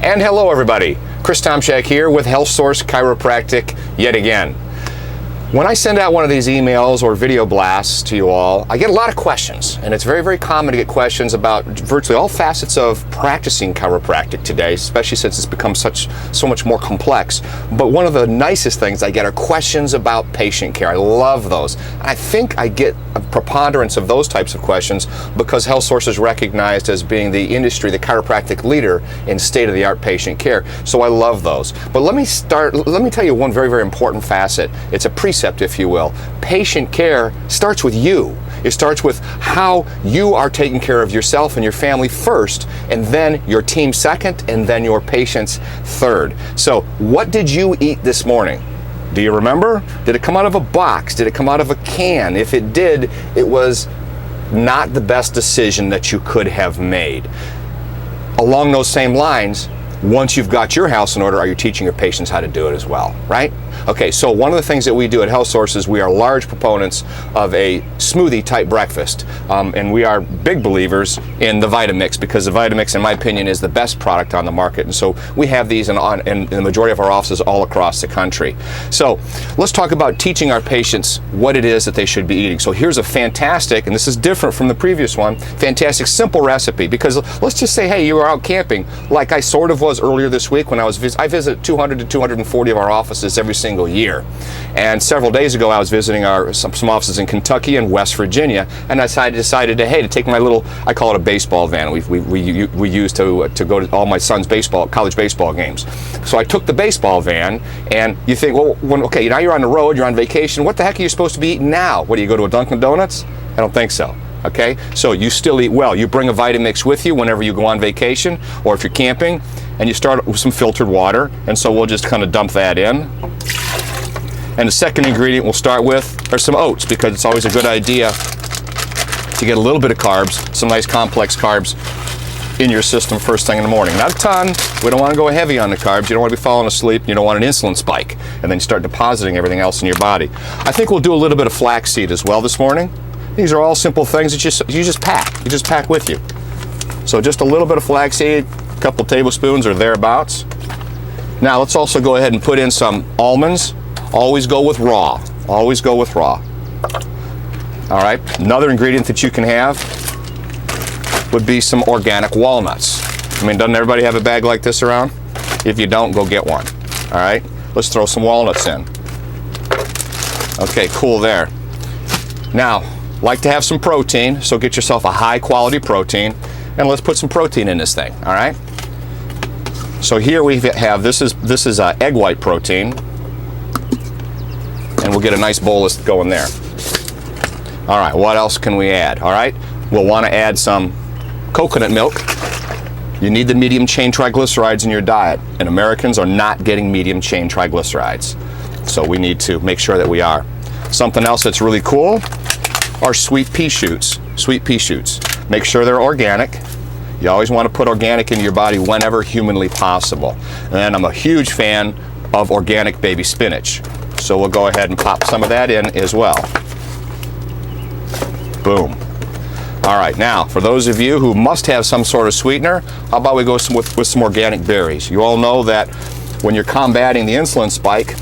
And hello everybody, Chris Tomshack here with Health Source Chiropractic yet again. When I send out one of these emails or video blasts to you all, I get a lot of questions, and it's very, very common to get questions about virtually all facets of practicing chiropractic today, especially since it's become so much more complex. But one of the nicest things I get are questions about patient care. I love those. I think I get a preponderance of those types of questions because Health Source is recognized as being the industry, the chiropractic leader in state-of-the-art patient care. So I love those. But let me tell you one very, very important facet. It's a precept, if you will. Patient care starts with you. It starts with how you are taking care of yourself and your family first, and then your team second, and then your patients third. So what did you eat this morning? Do you remember? Did it come out of a box? Did it come out of a can? If it did, it was not the best decision that you could have made. Along those same lines, once you've got your house in order, are you teaching your patients how to do it as well, right? Okay, so one of the things that we do at Health Source is we are large proponents of a smoothie type breakfast, and we are big believers in the Vitamix because the Vitamix, in my opinion, is the best product on the market, and so we have these in the majority of our offices all across the country. So let's talk about teaching our patients what it is that they should be eating. So here's a fantastic, and this is different from the previous one, fantastic simple recipe, because let's just say, hey, you were out camping like I sort of was earlier this week when I visit 200 to 240 of our offices every single year. And several days ago I was visiting some offices in Kentucky and West Virginia, and I decided to take my little, I call it a baseball van, we use to go to all my son's college baseball games. So I took the baseball van, and you think, well, okay, now you're on the road, you're on vacation, what the heck are you supposed to be eating now? What, do you go to a Dunkin' Donuts? I don't think so. Okay, so you still eat well. You bring a Vitamix with you whenever you go on vacation, or if you're camping, and you start with some filtered water, and so we'll just kind of dump that in. And the second ingredient we'll start with are some oats, because it's always a good idea to get a little bit of carbs, some nice complex carbs in your system first thing in the morning. Not a ton. We don't want to go heavy on the carbs. You don't want to be falling asleep. You don't want an insulin spike, and then you start depositing everything else in your body. I think we'll do a little bit of flaxseed as well this morning. These are all simple things that you just pack. You just pack with you. So just a little bit of flaxseed, a couple tablespoons or thereabouts. Now let's also go ahead and put in some almonds. Always go with raw. Always go with raw. All right. Another ingredient that you can have would be some organic walnuts. I mean, doesn't everybody have a bag like this around? If you don't, go get one. All right. Let's throw some walnuts in. Okay, cool there. Now, like to have some protein, so get yourself a high quality protein, and let's put some protein in this thing. All right. So here we have this is egg white protein, and we'll get a nice bolus going there. All right. What else can we add? All right. We'll want to add some coconut milk. You need the medium chain triglycerides in your diet, and Americans are not getting medium chain triglycerides, so we need to make sure that we are. Something else that's really cool are sweet pea shoots. Sweet pea shoots. Make sure they're organic. You always want to put organic into your body whenever humanly possible. And I'm a huge fan of organic baby spinach. So we'll go ahead and pop some of that in as well. Boom. All right, now for those of you who must have some sort of sweetener, how about we go with some organic berries? You all know that when you're combating the insulin spike,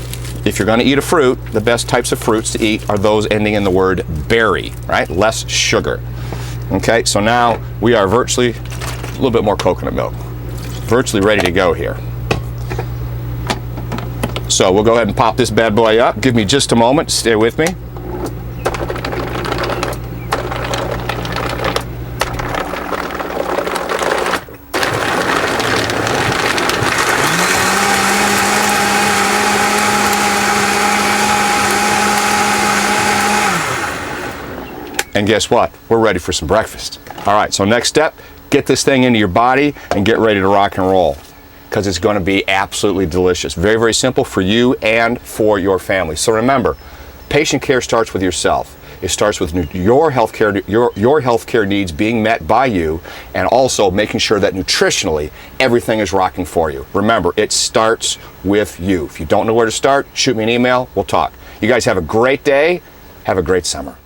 if you're going to eat a fruit, the best types of fruits to eat are those ending in the word berry, right? Less sugar. Okay, so now we are virtually a little bit more coconut milk. Virtually ready to go here. So we'll go ahead and pop this bad boy up. Give me just a moment. Stay with me. And guess what? We're ready for some breakfast. All right, so next step, get this thing into your body and get ready to rock and roll, because it's going to be absolutely delicious. Very, very simple for you and for your family. So remember, patient care starts with yourself. It starts with your healthcare needs being met by you, and also making sure that nutritionally everything is rocking for you. Remember, it starts with you. If you don't know where to start, shoot me an email. We'll talk. You guys have a great day. Have a great summer.